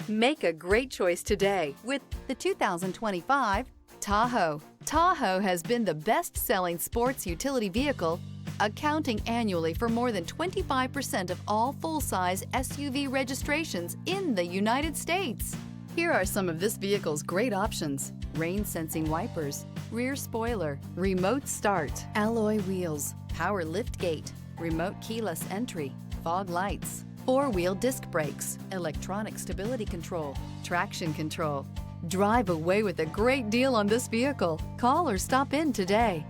Make a great choice today with the 2025 Tahoe. Tahoe has been the best-selling sports utility vehicle, accounting annually for more than 25% of all full-size SUV registrations in the United States. Here are some of this vehicle's great options: rain-sensing wipers, rear spoiler, remote start, alloy wheels, power liftgate, remote keyless entry, fog lights, four-wheel disc brakes, electronic stability control, traction control. Drive away with a great deal on this vehicle. Call or stop in today.